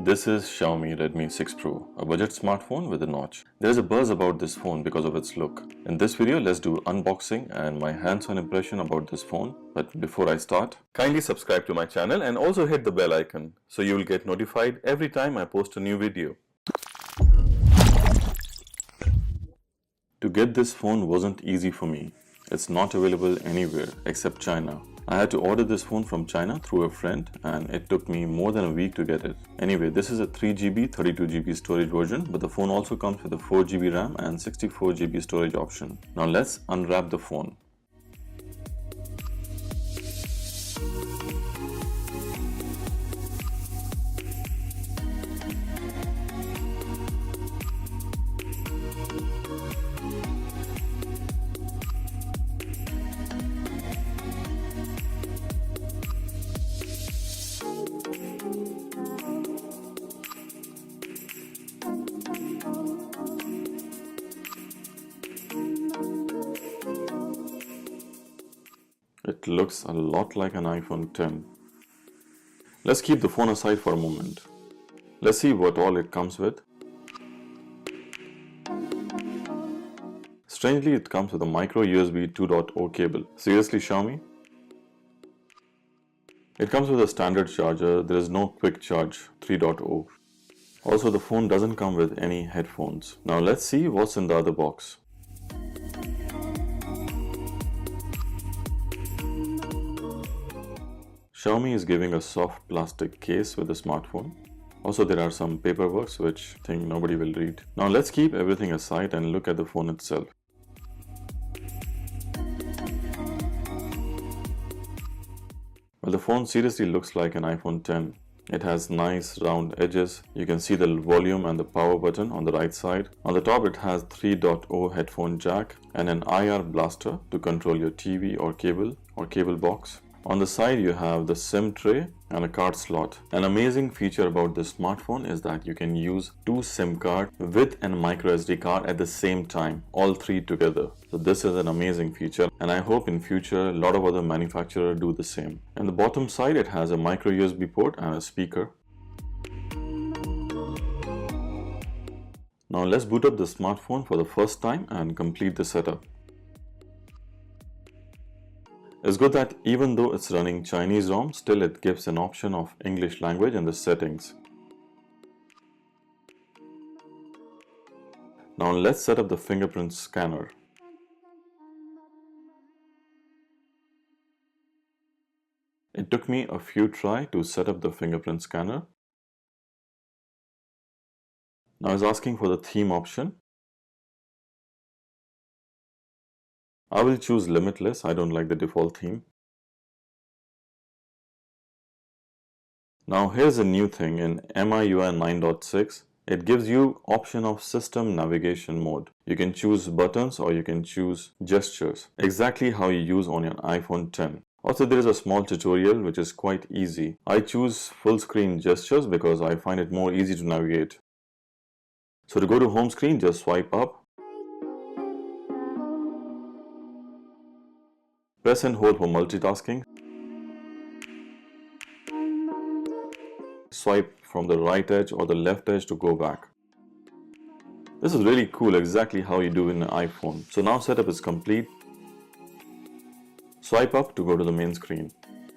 This is Xiaomi Redmi 6 Pro, a budget smartphone with a notch. There is a buzz about this phone because of its look. In this video, let's do unboxing and my hands-on impression about this phone. But before I start, kindly subscribe to my channel and also hit the bell icon so you will get notified every time I post a new video. To get this phone wasn't easy for me. It's not available anywhere except China. I had to order this phone from China through a friend and it took me more than a week to get it. Anyway, this is a 3GB, 32GB storage version, but the phone also comes with a 4GB RAM and 64GB storage option. Now let's unwrap the phone. It looks a lot like an iPhone X. Let's keep the phone aside for a moment. Let's see what all it comes with. Strangely, it comes with a micro USB 2.0 cable. Seriously, Xiaomi? It comes with a standard charger. There is no quick charge 3.0. Also, the phone doesn't come with any headphones. Now let's see what's in the other box. Xiaomi is giving a soft plastic case with the smartphone. Also, there are some paperwork which I think nobody will read. Now let's keep everything aside and look at the phone itself. Well, the phone seriously looks like an iPhone X. It has nice round edges. You can see the volume and the power button on the right side. On the top, it has 3.0 headphone jack and an IR blaster to control your TV or cable box. On the side, you have the SIM tray and a card slot. An amazing feature about this smartphone is that you can use two SIM cards with a micro SD card at the same time, all three together. So this is an amazing feature and I hope in future a lot of other manufacturers do the same. On the bottom side, it has a micro USB port and a speaker. Now let's boot up the smartphone for the first time and complete the setup. It's good that even though it's running Chinese ROM, still it gives an option of English language in the settings. Now let's set up the fingerprint scanner. It took me a few tries to set up the fingerprint scanner. Now it's asking for the theme option. I will choose limitless. I don't like the default theme. Now here's a new thing in MIUI 9.6. It gives you option of system navigation mode. You can choose buttons or you can choose gestures, exactly how you use on your iPhone X. Also, there is a small tutorial which is quite easy. I choose full screen gestures because I find it more easy to navigate. So to go to home screen, just swipe up. Press and hold for multitasking. Swipe from the right edge or the left edge to go back. This is really cool, exactly how you do in an iPhone. So now setup is complete. Swipe up to go to the main screen.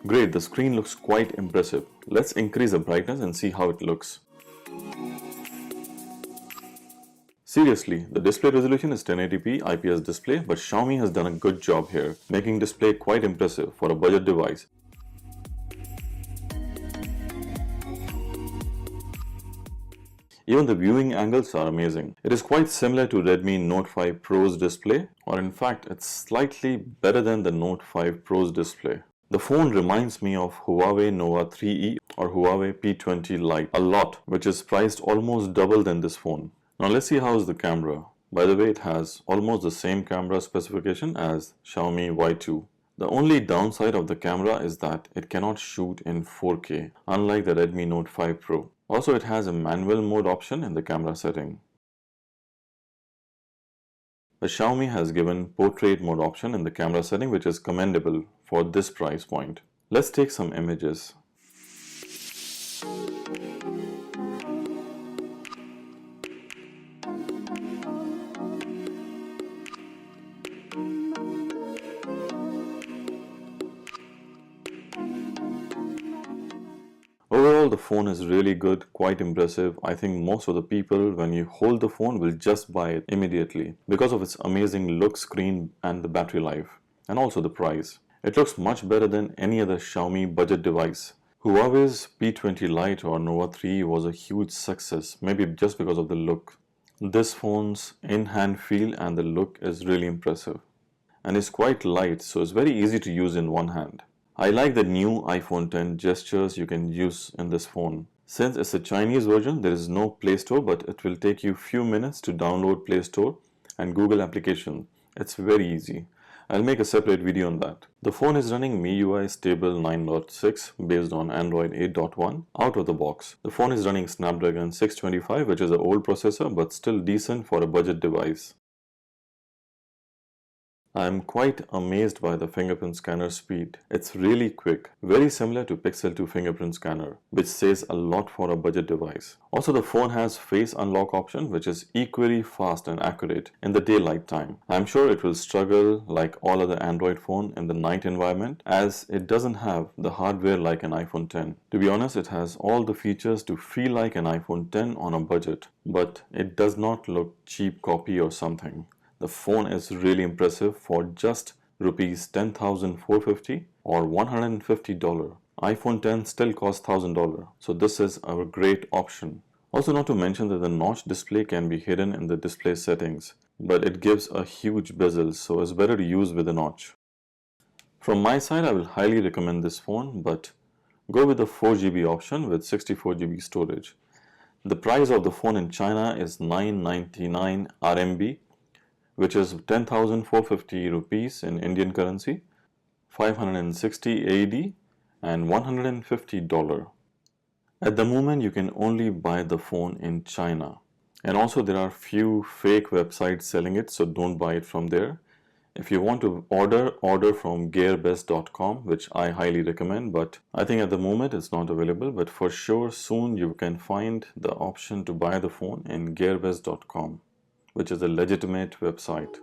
Great, the screen looks quite impressive. Let's increase the brightness and see how it looks. Seriously, the display resolution is 1080p IPS display, but Xiaomi has done a good job here, making display quite impressive for a budget device. Even the viewing angles are amazing. It is quite similar to Redmi Note 5 Pro's display, or in fact, it's slightly better than the Note 5 Pro's display. The phone reminds me of Huawei Nova 3E or Huawei P20 Lite a lot, which is priced almost double than this phone. Now let's see how is the camera. By the way, it has almost the same camera specification as Xiaomi Y2. The only downside of the camera is that it cannot shoot in 4K, unlike the Redmi Note 5 Pro. Also, it has a manual mode option in the camera setting. The Xiaomi has given portrait mode option in the camera setting, which is commendable for this price point. Let's take some images. Overall, the phone is really good, quite impressive. I think most of the people, when you hold the phone, will just buy it immediately because of its amazing look, screen, and the battery life, and also the price. It looks much better than any other Xiaomi budget device. Huawei's P20 Lite or Nova 3 was a huge success, maybe just because of the look. This phone's in-hand feel and the look is really impressive. And it's quite light, so it's very easy to use in one hand. I like the new iPhone X gestures you can use in this phone. Since it's a Chinese version, there is no Play Store, but it will take you few minutes to download Play Store and Google application. It's very easy. I'll make a separate video on that. The phone is running MIUI Stable 9.6 based on Android 8.1 out of the box. The phone is running Snapdragon 625, which is an old processor but still decent for a budget device. I am quite amazed by the fingerprint scanner speed. It's really quick, very similar to Pixel 2 fingerprint scanner, which says a lot for a budget device. Also, the phone has face unlock option, which is equally fast and accurate in the daylight time. I'm sure it will struggle like all other Android phone in the night environment, as it doesn't have the hardware like an iPhone X. To be honest, it has all the features to feel like an iPhone X on a budget, but it does not look cheap copy or something. The phone is really impressive for just rupees 10,450 or $150. iPhone X still costs $1,000, so this is a great option. Also, not to mention that the notch display can be hidden in the display settings, but it gives a huge bezel, so it's better to use with a notch. From my side, I will highly recommend this phone, but go with the 4GB option with 64GB storage. The price of the phone in China is 999 RMB, which is 10,450 rupees in Indian currency, 560 AED and $150. At the moment, you can only buy the phone in China. And also there are few fake websites selling it, so don't buy it from there. If you want to order from gearbest.com, which I highly recommend, but I think at the moment it's not available, but for sure soon you can find the option to buy the phone in gearbest.com, which is a legitimate website.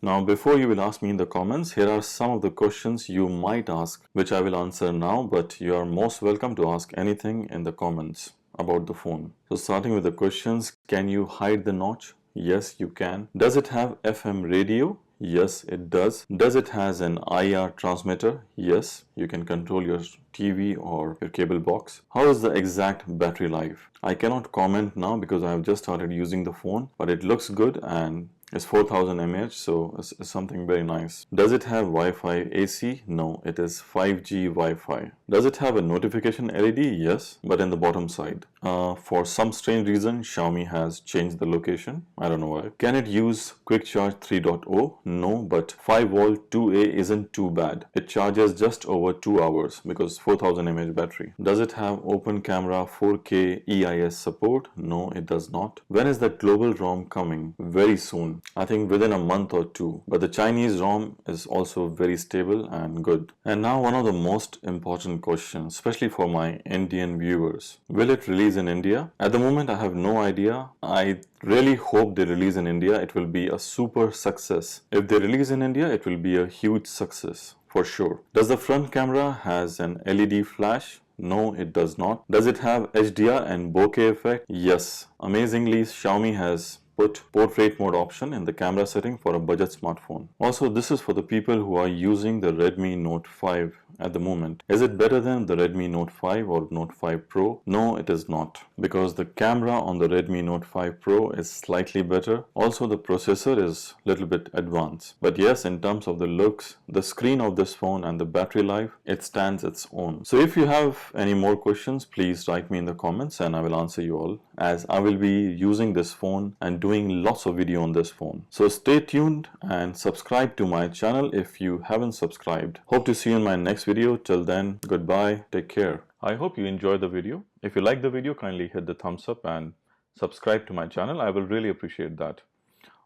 Now, before you will ask me in the comments, here are some of the questions you might ask, which I will answer now, but you are most welcome to ask anything in the comments about the phone. So starting with the questions, can you hide the notch? Yes, you can. Does it have FM radio? Yes, it does. Does it has an IR transmitter? Yes, you can control your TV or your cable box. How is the exact battery life? I cannot comment now because I have just started using the phone, but it looks good and it's 4000 mAh, so it's something very nice. Does it have Wi-Fi AC? No, it is 5G Wi-Fi. Does it have a notification LED? Yes, but in the bottom side. For some strange reason, Xiaomi has changed the location. I don't know why. Can it use Quick Charge 3.0? No, but 5V 2A isn't too bad. It charges just over 2 hours because 4000 mAh battery. Does it have open camera 4K EIS support? No, it does not. When is the global ROM coming? Very soon. I think within a month or two, but the Chinese ROM is also very stable and good. And now one of the most important questions, especially for my Indian viewers. Will it release in India? At the moment I have no idea. I really hope they release in India. It will be a super success. If they release in India, it will be a huge success for sure. Does the front camera has an LED flash? No, it does not. Does it have HDR and bokeh effect? Yes. Amazingly, Xiaomi has put portrait mode option in the camera setting for a budget smartphone. Also, this is for the people who are using the Redmi Note 5 at the moment. Is it better than the Redmi Note 5 or Note 5 Pro? No, it is not, because the camera on the Redmi Note 5 Pro is slightly better. Also, the processor is a little bit advanced. But yes, in terms of the looks, the screen of this phone and the battery life, it stands its own. So if you have any more questions, please write me in the comments and I will answer you all, as I will be using this phone and doing lots of video on this phone. So stay tuned and subscribe to my channel if you haven't subscribed. Hope to see you in my next video. Till then, goodbye, take care. I hope you enjoyed the video. If you like the video, kindly hit the thumbs up and subscribe to my channel. I will really appreciate that.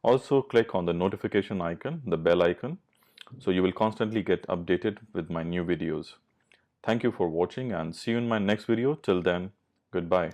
Also click on the notification icon, the bell icon, so you will constantly get updated with my new videos. Thank you for watching and see you in my next video. Till then, goodbye.